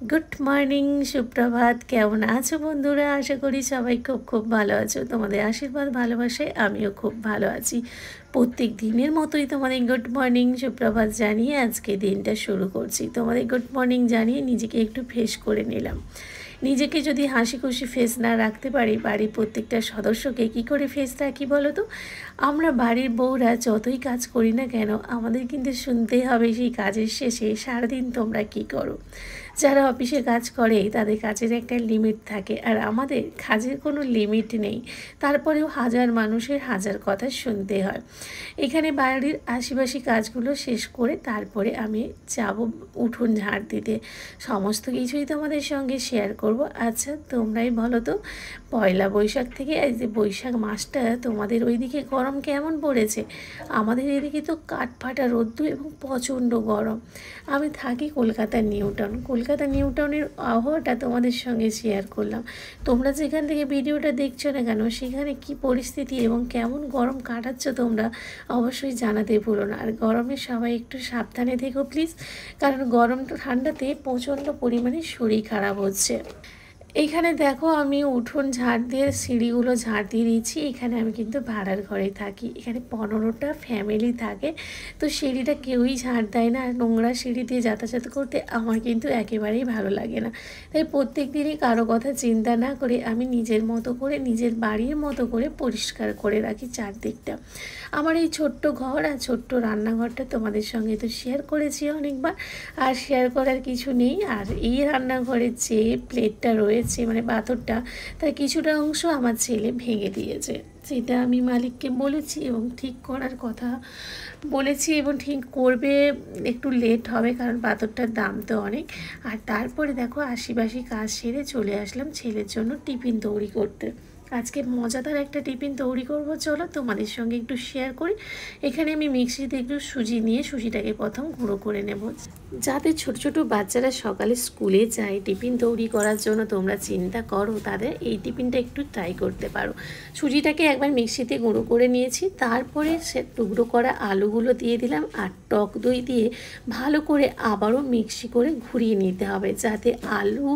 Good morning, সুপ্রভাত। কেমন আছো বন্ধুরা? আশা করি সবাই খুব খুব ভালো আছো। তোমাদের আশীর্বাদ ভালোবাসায় আমিও খুব ভালো আছি। প্রত্যেক দিনের মতোই তোমাদের গুড মর্নিং সুপ্রভাত জানিয়ে আজকে দিনটা শুরু করছি। তোমাদের গুড মর্নিং জানিয়ে নিজেকে একটু ফ্রেশ করে নিলাম। নিজেকে যদি হাসি খুশি ফেস না রাখতে পারি, বাড়ির প্রত্যেকটা সদস্যকে কী করে ফেস রাখি বলো তো? আমরা বাড়ির বউরা যতই কাজ করি না কেন, আমাদের কিন্তু শুনতেই হবে সেই কাজের শেষে সারাদিন তোমরা কী করো। যারা অফিসে কাজ করে তাদের কাজের একটা লিমিট থাকে, আর আমাদের কাজের কোনো লিমিট নেই। তারপরেও হাজার মানুষের হাজার কথা শুনতে হয়। এখানে বাড়ির আশেপাশে কাজগুলো শেষ করে তারপরে আমি যাব উঠোন ঝাড় দিতে। সমস্ত কিছুই তোমাদের সঙ্গে শেয়ার করব। আচ্ছা তোমরাই বলো তো, পয়লা বৈশাখ থেকে এই যে বৈশাখ মাসটা তোমাদের ওইদিকে গরম কেমন পড়েছে? আমাদের এদিকে তো কাঠফাটা রোদ্দুর এবং প্রচণ্ড গরম। আমি থাকি কলকাতার নিউ টাউনের আবহাওয়াটা তোমাদের সঙ্গে শেয়ার করলাম। তোমরা যেখান থেকে ভিডিওটা দেখছো না কেন, সেখানে কি পরিস্থিতি এবং কেমন গরম কাটাচ্ছ তোমরা অবশ্যই জানাতে ভুলো না। আর গরমে সবাই একটু সাবধানে থেকো প্লিজ, কারণ গরম ঠান্ডাতে প্রচণ্ড পরিমাণে শরীর খারাপ হচ্ছে। এইখানে দেখো আমি উঠোন ঝাড় দিয়ে সিঁড়িগুলো ঝাড় দিয়ে দিয়েছি। এখানে আমি কিন্তু ভাড়ার ঘরে থাকি। এখানে 15টা ফ্যামিলি থাকে, তো সিঁড়িটা কেউই ঝাড় দেয় না। আর নোংরা সিঁড়ি দিয়ে যাতায়াত করতে আমার কিন্তু একেবারেই ভালো লাগে না। তাই প্রত্যেক দিনই কারো কথা চিন্তা না করে আমি নিজের মতো করে, নিজের বাড়ির মতো করে পরিষ্কার করে রাখি চারদিকটা। আমার এই ছোট্ট ঘর আর ছোট্ট রান্নাঘরটা তোমাদের সঙ্গে তো শেয়ার করেছি অনেকবার, আর শেয়ার করার কিছু নেই। আর এই রান্নাঘরের যে প্লেটটা রয়েছে, মানে পাথরটা, তার কিছুটা অংশ আমার ছেলে ভেঙে দিয়েছে। সেটা আমি মালিককে বলেছি এবং ঠিক করার কথা বলেছি, এবং ঠিক করবে। একটু লেট হবে কারণ পাথরটার দাম তো অনেক। আর তারপরে দেখো আশিবাসি কাজ সেরে চলে আসলাম ছেলের জন্য টিফিন তৈরি করতে। আজকে মজাদার একটা টিফিন তৈরি করব, চলো তোমাদের সঙ্গে একটু শেয়ার করি। এখানে আমি মিক্সিতে একটু সুজি নিয়ে সুজিটাকে প্রথম গুঁড়ো করে নেব। যাতে ছোট ছোট বাচ্চারা সকালে স্কুলে যায়, টিফিন তৈরি করার জন্য তোমরা চিন্তা করো, তাদের এই টিফিনটা একটু ট্রাই করতে পারো। সুজিটাকে একবার মিক্সিতে গুঁড়ো করে নিয়েছি, তারপরে সে টুকরো করা আলুগুলো দিয়ে দিলাম, আর টক দই দিয়ে ভালো করে আবারও মিক্সি করে ঘুরিয়ে নিতে হবে, যাতে আলু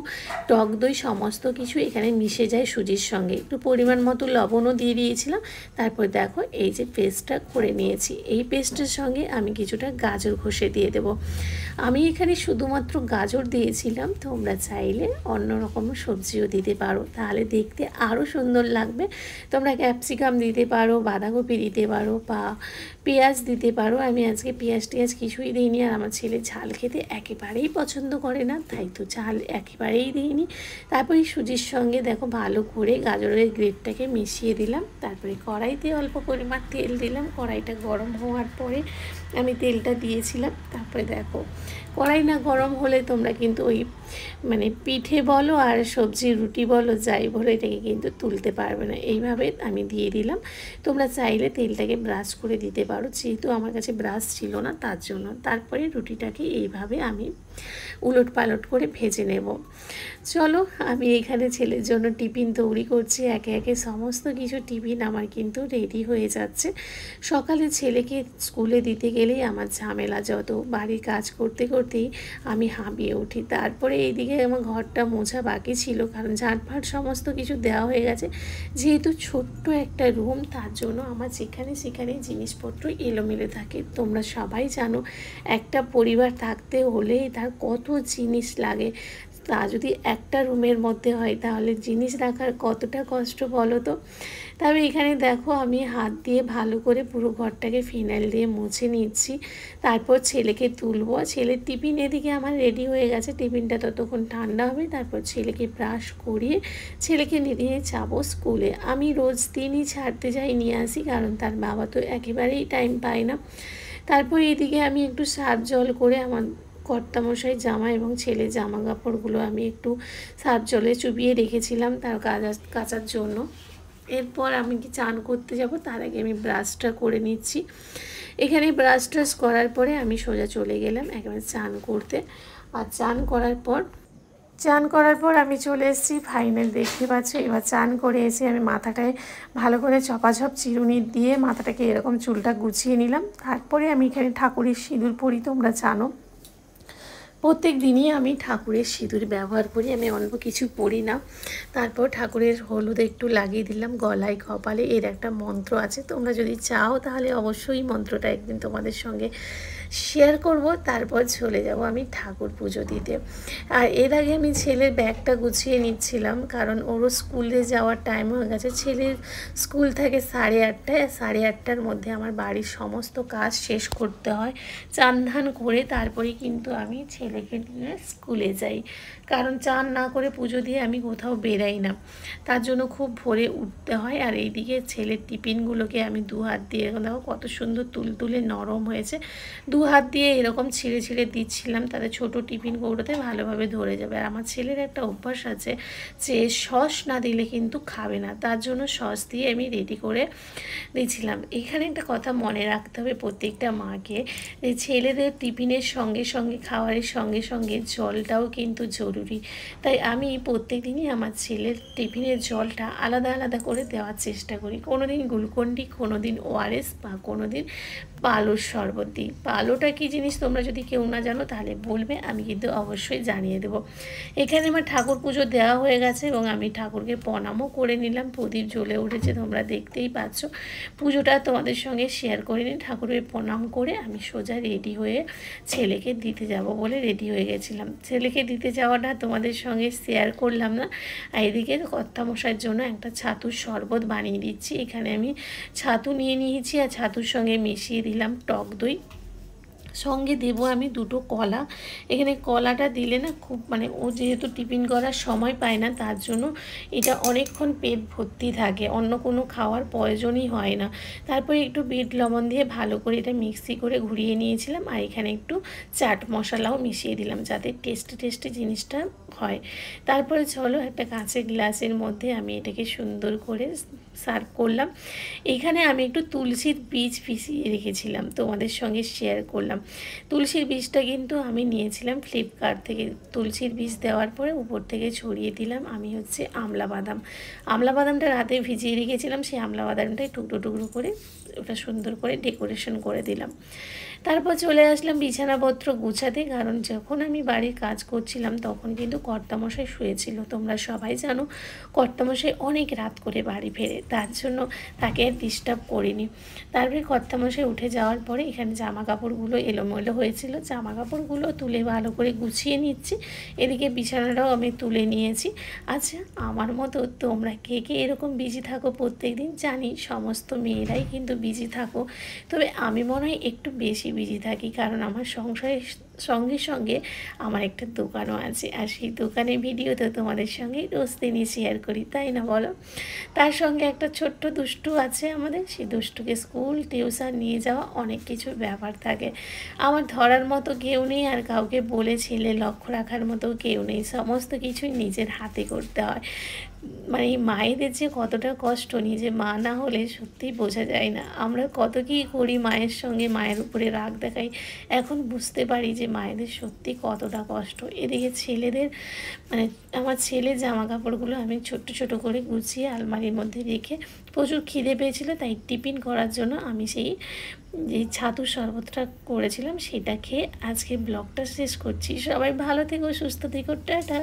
টক দই সমস্ত কিছু এখানে মিশে যায় সুজির সঙ্গে। একটু পরিমাণ মতো লবণও দিয়ে দিয়েছিলাম। তারপর দেখো এই যে পেস্টটা করে নিয়েছি, এই পেস্টের সঙ্গে আমি কিছুটা গাজর ঘষে দিয়ে দেবো। আমি এখানে শুধুমাত্র গাজর দিয়েছিলাম, তোমরা চাইলে অন্য রকম সবজিও দিতে পারো, তাহলে দেখতে আরও সুন্দর লাগবে। তোমরা ক্যাপসিকাম দিতে পারো, বাঁধাকপি দিতে পারো, বা পেঁয়াজ দিতে পারো। আমি আজকে পেঁয়াজ টেয়াজ কিছুই দিইনি, আর আমার ছেলে ঝাল খেতে একেবারেই পছন্দ করে না, তাই তো ঝাল একেবারেই দিইনি। তারপরে সুজির সঙ্গে দেখো ভালো করে গাজরের গ্রেটটাকে মিশিয়ে দিলাম। তারপরে কড়াইতে অল্প পরিমাণ তেল দিলাম। কড়াইটা গরম হওয়ার পরে আমি তেলটা দিয়েছিলাম। তারপরে দেখো কড়াই না গরম হলে তোমরা কিন্তু ওই মানে পিঠে বলো আর সবজি রুটি বলো যাই বলো, এটাকে কিন্তু তুলতে পারবে না। এইভাবে আমি দিয়ে দিলাম। তোমরা চাইলে তেলটাকে ব্রাশ করে দিতে পারো, যেহেতু আমার কাছে ব্রাশ ছিল না তার জন্য। তারপরে রুটিটাকে এইভাবে আমি উলট পালট করে ভেজে নেব। চলো আমি এখানে ছেলের জন্য টিফিন তৈরি করছি। একে একে সমস্ত কিছু টিফিন আমার কিন্তু রেডি হয়ে যাচ্ছে। সকালে ছেলেকে স্কুলে দিতে গেলেই আমার ঝামেলা যত, বাড়ির কাজ করতে করতেই আমি হাঁপিয়ে উঠি। তারপরে এইদিকে আমার ঘরটা মোছা বাকি ছিল, কারণ ঝাঁটফাট সমস্ত কিছু দেওয়া হয়ে গেছে। যেহেতু ছোট্ট একটা রুম, তার জন্য আমার যেখানে সেখানে জিনিসপত্র এলোমেলো থাকে। তোমরা সবাই জানো একটা পরিবার থাকতে হলে তার কত জিনিস লাগে, তা যদি একটা রুমের মধ্যে হয় তাহলে জিনিস রাখার কতটা কষ্ট বলো তো। তবে এখানে দেখো আমি হাত দিয়ে ভালো করে পুরো ঘরটাকে ফিনাইল দিয়ে মুছে নিচ্ছি। তারপর ছেলেকে তুলবো। ছেলের টিফিন এদিকে আমার রেডি হয়ে গেছে, টিফিনটা ততক্ষণ ঠান্ডা হবে। তারপর ছেলেকে ব্রাশ করিয়ে ছেলেকে নিয়ে যাবো স্কুলে। আমি রোজ দিনই ছাড়তে যাই, নিয়ে আসি, কারণ তার বাবা তো একেবারেই টাইম পায় না। তারপর এদিকে আমি একটু সার্ফ জল করে আমার কর্তামশাই জামা এবং ছেলে জামা কাপড়গুলো আমি একটু সার্ফ জলে চুবিয়ে রেখেছিলাম তার কাচার জন্য। এরপর আমি কি চান করতে যাব, তার আগে আমি ব্রাশটা করে নিচ্ছি। এখানে ব্রাশ ট্রাশ করার পরে আমি সোজা চলে গেলাম একেবারে চান করতে। আর চান করার পর আমি চলে এসেছি ফাইনাল, দেখতে পাচ্ছ। এবার চান করে এসে আমি মাথাটায় ভালো করে চপাঝপ চিরুনি দিয়ে মাথাটাকে এরকম চুলটা গুছিয়ে নিলাম। তারপরে আমি এখানে ঠাকুরের সিঁদুর পরি, তোমরা জানো প্রত্যেক দিনই আমি ঠাকুরের সিঁদুর ব্যবহার করি, আমি অন্য কিছু পড়ি না। তারপর ঠাকুরের হলুদ একটু লাগিয়ে দিলাম গলায় কপালে। এর একটা মন্ত্র আছে, তোমরা যদি চাও তাহলে অবশ্যই মন্ত্রটা একদিন তোমাদের সঙ্গে শেয়ার করব। তারপর চলে যাব আমি ঠাকুর পুজো দিতে। আর এর আগে আমি ছেলের ব্যাগটা গুছিয়ে নিচ্ছিলাম, কারণ ওরও স্কুলে যাওয়ার টাইম হয়ে গেছে। ছেলের স্কুল থাকে 8:30টায়, 8:30টার মধ্যে আমার বাড়ির সমস্ত কাজ শেষ করতে হয়। চান ধান করে তারপরেই কিন্তু আমি ছেলেকে নিয়ে স্কুলে যাই, কারণ চান না করে পুজো দিয়ে আমি কোথাও বেরাই না। তার জন্য খুব ভোরে উঠতে হয়। আর এইদিকে ছেলের টিফিনগুলোকে আমি 2 হাত দিয়ে, দেখো কত সুন্দর তুলতুলে নরম হয়েছে, 2 হাত দিয়ে এরকম ছিঁড়ে ছিঁড়ে দিচ্ছিলাম, তাতে ছোট টিফিন কৌটোতে ভালোভাবে ধরে যাবে। আর আমার ছেলের একটা অভ্যাস আছে যে সস না দিলে কিন্তু খাবে না, তার জন্য সস দিয়ে আমি রেডি করে দিয়েছিলাম। এখানে একটা কথা মনে রাখতে হবে প্রত্যেকটা মাকে, যে ছেলেদের টিফিনের সঙ্গে সঙ্গে, খাবারের সঙ্গে সঙ্গে জলটাও কিন্তু জরুরি। তাই আমি প্রত্যেক দিনই আমার ছেলের টিফিনের জলটা আলাদা আলাদা করে দেওয়ার চেষ্টা করি। কোনো দিন গ্লুকন্ডি, কোনো দিন ওআরএস, বা কোনো দিন পালোর শরবত দিই। পালোটা কী জিনিস তোমরা যদি কেউ না জানো তাহলে বলবে, আমি কিন্তু অবশ্যই জানিয়ে দেবো। এখানে আমার ঠাকুর পুজো দেওয়া হয়ে গেছে এবং আমি ঠাকুরকে প্রণামও করে নিলাম। প্রদীপ জ্বলে উঠেছে, তোমরা দেখতেই পাচ্ছ। পুজোটা তোমাদের সঙ্গে শেয়ার করে নিই। ঠাকুরের প্রণাম করে আমি সোজা রেডি হয়ে ছেলেকে দিতে যাব বলে রেডি হয়ে গেছিলাম। ছেলেকে দিতে যাওয়াটা তোমাদের সঙ্গে শেয়ার করলাম না। আর এদিকে কর্তামশাইয়ের জন্য একটা ছাতুর শরবত বানিয়ে দিচ্ছি। এখানে আমি ছাতু নিয়ে নিয়েছি, আর ছাতুর সঙ্গে মিশিয়ে দিলাম টক দই, সঙ্গে দেবো আমি 2টো কলা। এখানে কলাটা দিলে না খুব, মানে ও যেহেতু টিফিন করার সময় পায় না, তার জন্য এটা অনেকক্ষণ পেট ভর্তি থাকে, অন্য কোনো খাওয়ার প্রয়োজনই হয় না। তারপরে একটু বিট লবণ দিয়ে ভালো করে এটা মিক্সি করে ঘুরিয়ে নিয়েছিলাম। আর এখানে একটু চাট মশলাও মিশিয়ে দিলাম, যাতে টেস্টি টেস্টি জিনিসটা হয়। তারপরে চলো একটা কাঁচের গ্লাসের মধ্যে আমি এটাকে সুন্দর করে সার্ভ করলাম। এখানে আমি একটু তুলসীর বীজ পিষিয়ে রেখেছিলাম, তোমাদের সঙ্গে শেয়ার করলাম। তুলসীর বীজটা কিন্তু আমি নিয়েছিলাম ফ্লিপকার্ট থেকে। তুলসীর বীজ দেওয়ার পরে উপর থেকে ছড়িয়ে দিলাম আমি হচ্ছে আমলা বাদাম। আমলা বাদামটা রাতে ভিজিয়ে রেখেছিলাম, সেই আমলা বাদামটাই টুকরো টুকরো করে ওটা সুন্দর করে ডেকোরেশন করে দিলাম। তারপর চলে আসলাম বিছানাপত্র গুছাতে, কারণ যখন আমি বাড়ির কাজ করছিলাম তখন কিন্তু কর্তামশাই শুয়েছিল। তোমরা সবাই জানো কর্তামশাই অনেক রাত করে বাড়ি ফেরে, তার জন্য তাকে আর ডিস্টার্ব করিনি। তারপরে কর্তামশাই উঠে যাওয়ার পরে এখানে জামা কাপড়গুলো এলোমেলো হয়েছিল, জামা কাপড়গুলো তুলে ভালো করে গুছিয়ে নিচ্ছি। এদিকে বিছানাটাও আমি তুলে নিয়েছি। আচ্ছা, আমার মতো তোমরা কে কে এরকম বিজি থাকো প্রত্যেক দিন? জানি সমস্ত মেয়েরাই কিন্তু বিজি থাকো, তবে আমি মনে হয় একটু বেশি বিজি থাকি, কারণ আমার সংসারের সঙ্গে সঙ্গে আমার একটা দোকানও আছে। আর সেই দোকানের ভিডিও তো তোমাদের সঙ্গে রোজ দিনই শেয়ার করি, তাই না বলো? তার সঙ্গে একটা ছোট্ট দুষ্টু আছে আমাদের, সেই দুষ্টুকে স্কুল টিউশন নিয়ে যাওয়া, অনেক কিছুর ব্যাপার থাকে। আমার ধরার মতো কেউ নেই, আর কাউকে বলে ছেলে লক্ষ্য রাখার মতো কেউ নেই। সমস্ত কিছুই নিজের হাতে করতে হয়। মানে মায়েদের যে কতটা কষ্ট, নিজে মা না হলে সত্যিই বোঝা যায় না। আমরা কত কী করি মায়ের সঙ্গে, মায়ের উপরে রাগ দেখাই, এখন বুঝতে পারি যে মায়েদের সত্যি কতটা কষ্ট। এদিকে ছেলেদের, মানে আমার ছেলের জামা কাপড়গুলো আমি ছোট্ট ছোট করে গুছিয়ে আলমারির মধ্যে রেখে, প্রচুর খিদে পেয়েছিল তাই টিফিন করার জন্য আমি সেই যে ছাতুর শরবতটা করেছিলাম সেটা খেয়ে আজকে ব্লগটা শেষ করছি। সবাই ভালো থেকো, সুস্থ থেকো, টাটা।